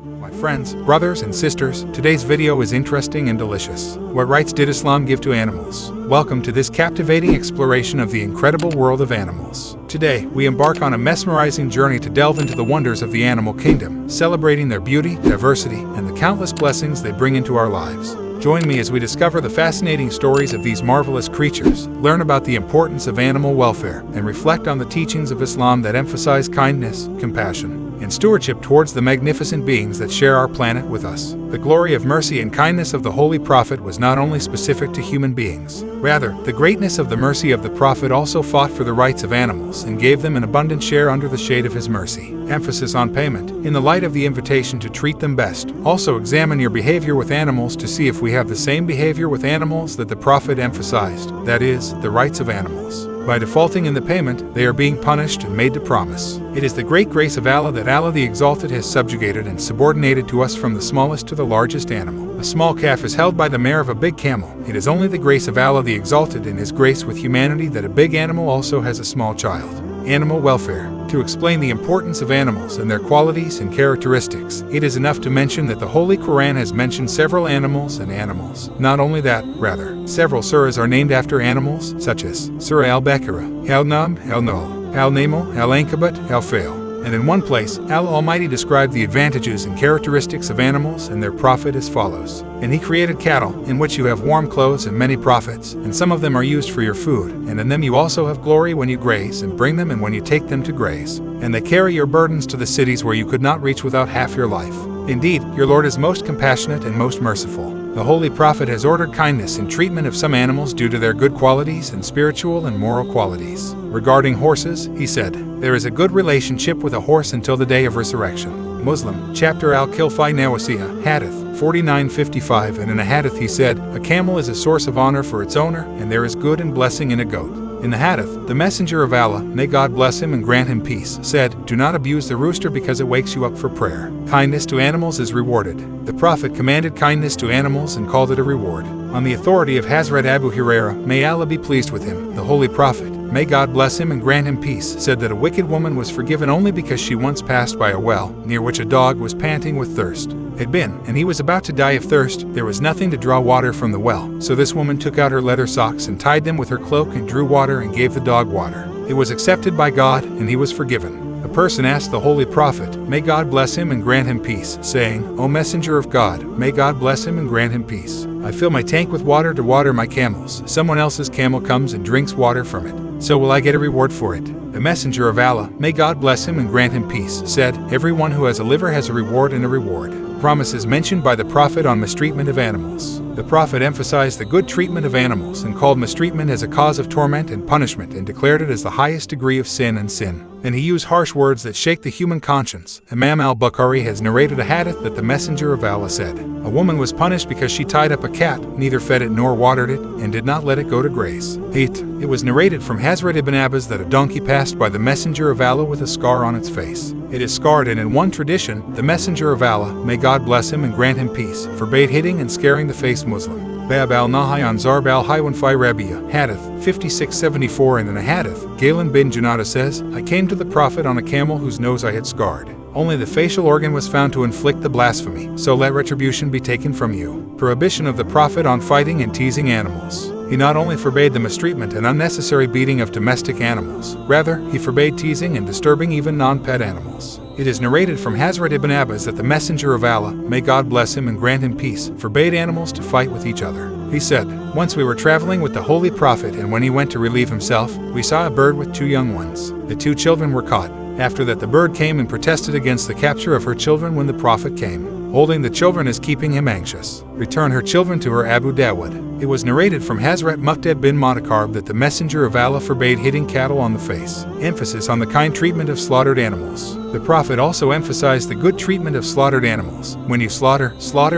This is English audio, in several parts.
My friends, brothers and sisters, today's video is interesting and delicious. What rights did Islam give to animals? Welcome to this captivating exploration of the incredible world of animals. Today, we embark on a mesmerizing journey to delve into the wonders of the animal kingdom, celebrating their beauty, diversity, and the countless blessings they bring into our lives. Join me as we discover the fascinating stories of these marvelous creatures, learn about the importance of animal welfare, and reflect on the teachings of Islam that emphasize kindness, compassion, and stewardship towards the magnificent beings that share our planet with us. The glory of mercy and kindness of the Holy Prophet was not only specific to human beings. Rather, the greatness of the mercy of the Prophet also fought for the rights of animals and gave them an abundant share under the shade of his mercy. Emphasis on payment. In the light of the invitation to treat them best, also examine your behavior with animals to see if we have the same behavior with animals that the Prophet emphasized, that is, the rights of animals. By defaulting in the payment, they are being punished and made to promise. It is the great grace of Allah that Allah the Exalted has subjugated and subordinated to us from the smallest to the largest animal. A small calf is held by the mare of a big camel. It is only the grace of Allah the Exalted in His grace with humanity that a big animal also has a small child. Animal welfare. To explain the importance of animals and their qualities and characteristics, it is enough to mention that the Holy Quran has mentioned several animals and animals. Not only that, rather, several surahs are named after animals, such as Surah Al-Baqarah, Al-Nam, Al-Nuhl, Al-Naml, Al-Ankabut, Al-Fail. And in one place, Allah Almighty described the advantages and characteristics of animals and their prophet as follows. And He created cattle, in which you have warm clothes and many profits, and some of them are used for your food, and in them you also have glory when you graze and bring them and when you take them to graze. And they carry your burdens to the cities where you could not reach without half your life. Indeed, your Lord is most compassionate and most merciful. The Holy Prophet has ordered kindness in treatment of some animals due to their good qualities and spiritual and moral qualities. Regarding horses, he said, "There is a good relationship with a horse until the day of resurrection." Muslim, chapter Al-Khilafah Nawasiyah, Hadith 49:55, and in a hadith he said, "A camel is a source of honor for its owner, and there is good and blessing in a goat." In the hadith, the Messenger of Allah, may God bless him and grant him peace, said, "Do not abuse the rooster because it wakes you up for prayer." Kindness to animals is rewarded. The Prophet commanded kindness to animals and called it a reward. On the authority of Hazrat Abu Hurairah, may Allah be pleased with him, the Holy Prophet, may God bless him and grant him peace, said that a wicked woman was forgiven only because she once passed by a well, near which a dog was panting with thirst. Had been, and he was about to die of thirst. There was nothing to draw water from the well, so this woman took out her leather socks and tied them with her cloak and drew water and gave the dog water. It was accepted by God, and he was forgiven. A person asked the Holy Prophet, may God bless him and grant him peace, saying, "O Messenger of God, may God bless him and grant him peace. I fill my tank with water to water my camels. Someone else's camel comes and drinks water from it. So will I get a reward for it?" The Messenger of Allah, may God bless him and grant him peace, said, "Everyone who has a liver has a reward and a reward." Promises mentioned by the Prophet on mistreatment of animals. The Prophet emphasized the good treatment of animals and called mistreatment as a cause of torment and punishment and declared it as the highest degree of sin and sin. And he used harsh words that shake the human conscience. Imam al-Bukhari has narrated a hadith that the Messenger of Allah said, "A woman was punished because she tied up a cat, neither fed it nor watered it, and did not let it go to graze." 8. It was narrated from Hazrat ibn Abbas that a donkey passed by the Messenger of Allah with a scar on its face. It is scarred, and in one tradition, the Messenger of Allah, may God bless him and grant him peace, forbade hitting and scaring the faced Muslim. Bab al-Nahi an Zarb al-Haywan-Fi Rabia, Hadith 5674, and in a hadith, Galen bin Junada says, "I came to the Prophet on a camel whose nose I had scarred. Only the facial organ was found to inflict the blasphemy, so let retribution be taken from you." Prohibition of the Prophet on fighting and teasing animals. He not only forbade the mistreatment and unnecessary beating of domestic animals, rather, he forbade teasing and disturbing even non-pet animals. It is narrated from Hazrat ibn Abbas that the Messenger of Allah, may God bless him and grant him peace, forbade animals to fight with each other. He said, "Once we were traveling with the Holy Prophet, and when he went to relieve himself, we saw a bird with 2 young ones. The 2 children were caught. After that the bird came and protested against the capture of her children when the Prophet came. Holding the children is keeping him anxious. Return her children to her." Abu Dawud. It was narrated from Hazrat Muqtab bin Matakarb that the Messenger of Allah forbade hitting cattle on the face. Emphasis on the kind treatment of slaughtered animals. The Prophet also emphasized the good treatment of slaughtered animals. When you slaughter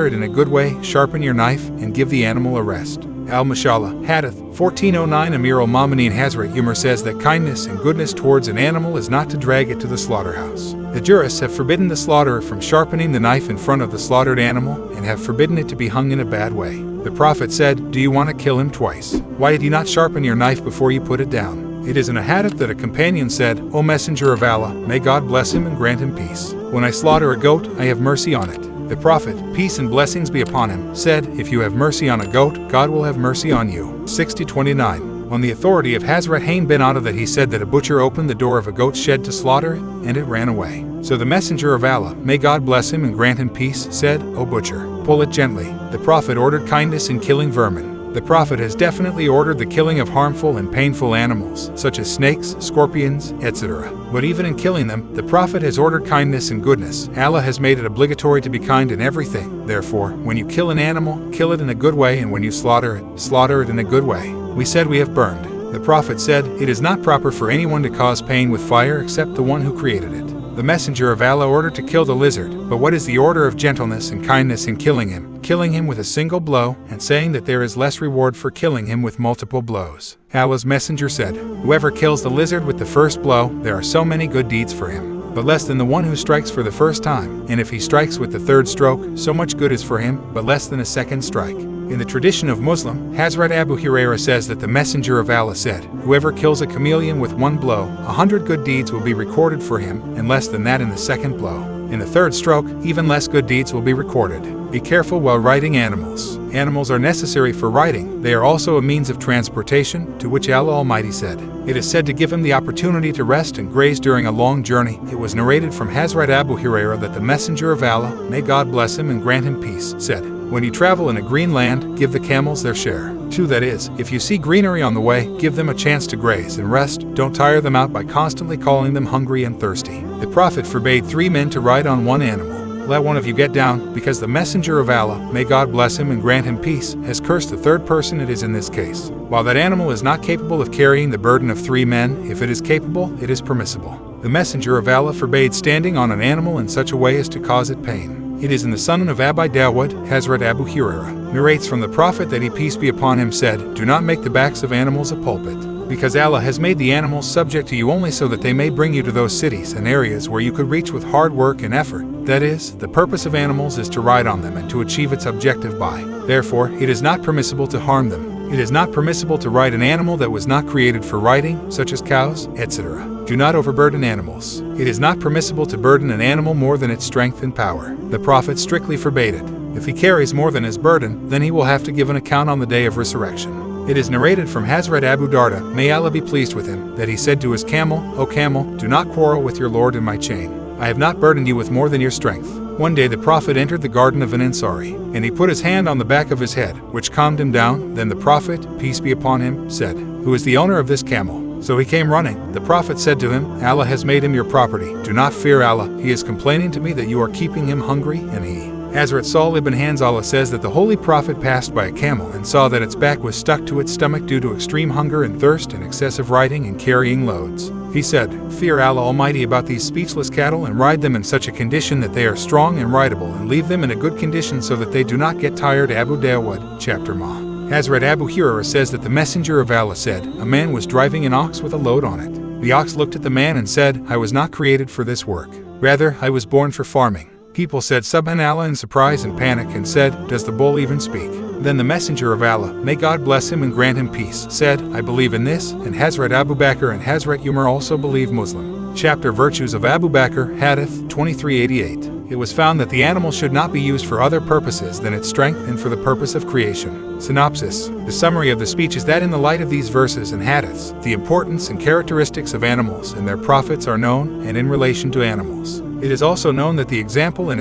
it in a good way, sharpen your knife, and give the animal a rest. Al-Mashallah, Hadith 1409, Amir al-Mu'mineen Hazrat Umar says that kindness and goodness towards an animal is not to drag it to the slaughterhouse. The jurists have forbidden the slaughterer from sharpening the knife in front of the slaughtered animal and have forbidden it to be hung in a bad way. The Prophet said, "Do you want to kill him twice? Why did you not sharpen your knife before you put it down?" It is in a hadith that a companion said, "O Messenger of Allah, may God bless him and grant him peace. "When I slaughter a goat, I have mercy on it." The Prophet, peace and blessings be upon him, said, "If you have mercy on a goat, God will have mercy on you." 60:29. On the authority of Hazrat Hain bin Atta that he said that a butcher opened the door of a goat's shed to slaughter it, and it ran away. So the Messenger of Allah, may God bless him and grant him peace, said, "O butcher, pull it gently." The Prophet ordered kindness in killing vermin. The Prophet has definitely ordered the killing of harmful and painful animals, such as snakes, scorpions, etc. But even in killing them, the Prophet has ordered kindness and goodness. Allah has made it obligatory to be kind in everything. Therefore, when you kill an animal, kill it in a good way, and when you slaughter it in a good way. We said we have burned. The Prophet said, "It is not proper for anyone to cause pain with fire except the one who created it." The Messenger of Allah ordered to kill the lizard, but what is the order of gentleness and kindness in killing him? Killing him with a single blow, and saying that there is less reward for killing him with multiple blows. Allah's Messenger said, "Whoever kills the lizard with the first blow, there are so many good deeds for him, but less than the one who strikes for the first time. And if he strikes with the third stroke, so much good is for him, but less than a second strike." In the tradition of Muslim, Hazrat Abu Hurairah says that the Messenger of Allah said, "Whoever kills a chameleon with one blow, 100 good deeds will be recorded for him, and less than that in the second blow. In the third stroke, even less good deeds will be recorded." Be careful while riding animals. Animals are necessary for riding. They are also a means of transportation, to which Allah Almighty said, "It is said to give him the opportunity to rest and graze during a long journey." It was narrated from Hazrat Abu Hurairah that the Messenger of Allah, may God bless him and grant him peace, said, "When you travel in a green land, give the camels their share. 2. That is, if you see greenery on the way, give them a chance to graze and rest. Don't tire them out by constantly calling them hungry and thirsty." The Prophet forbade 3 men to ride on one animal. Let one of you get down, because the Messenger of Allah, may God bless him and grant him peace, has cursed the third person it is in this case. While that animal is not capable of carrying the burden of 3 men, if it is capable, it is permissible. The Messenger of Allah forbade standing on an animal in such a way as to cause it pain. It is in the Sunan of Abi Dawud, Hazrat Abu Hurairah narrates from the Prophet that he peace be upon him said, "Do not make the backs of animals a pulpit, because Allah has made the animals subject to you only so that they may bring you to those cities and areas where you could reach with hard work and effort. That is, the purpose of animals is to ride on them and to achieve its objective by. Therefore, it is not permissible to harm them. It is not permissible to ride an animal that was not created for riding, such as cows, etc. Do not overburden animals. It is not permissible to burden an animal more than its strength and power. The Prophet strictly forbade it. If he carries more than his burden, then he will have to give an account on the day of resurrection. It is narrated from Hazrat Abu Darda, may Allah be pleased with him, that he said to his camel, "O camel, do not quarrel with your Lord in my chain. I have not burdened you with more than your strength." One day the Prophet entered the garden of an Ansari, and he put his hand on the back of his head, which calmed him down. Then the Prophet, peace be upon him, said, "Who is the owner of this camel?" So he came running. The Prophet said to him, "Allah has made him your property. Do not fear Allah. He is complaining to me that you are keeping him hungry, and he." Hazrat Saul ibn Hanzala says that the Holy Prophet passed by a camel and saw that its back was stuck to its stomach due to extreme hunger and thirst and excessive riding and carrying loads. He said, "Fear Allah Almighty about these speechless cattle and ride them in such a condition that they are strong and rideable, and leave them in a good condition so that they do not get tired." Abu Dawud, chapter Ma. Hazrat Abu Hurairah says that the Messenger of Allah said, "A man was driving an ox with a load on it. The ox looked at the man and said, 'I was not created for this work. Rather, I was born for farming.' People said Subhanallah in surprise and panic and said, 'Does the bull even speak?' Then the Messenger of Allah, may God bless him and grant him peace, said, 'I believe in this,' and Hazrat Abu Bakr and Hazrat Umar also believe Muslim. Chapter Virtues of Abu Bakr, Hadith 2388. It was found that the animal should not be used for other purposes than its strength and for the purpose of creation. Synopsis. The summary of the speech is that in the light of these verses and hadiths, the importance and characteristics of animals and their profits are known, and in relation to animals. It is also known that the example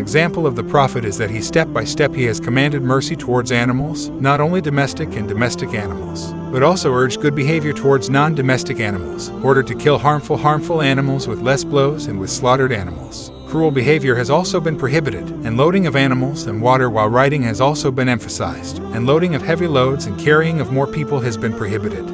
of the Prophet is that he step by step he has commanded mercy towards animals, not only domestic and domestic animals, but also urged good behavior towards non-domestic animals, ordered to kill harmful animals with less blows and with slaughtered animals. Cruel behavior has also been prohibited, and loading of animals and water while riding has also been emphasized, and loading of heavy loads and carrying of more people has been prohibited.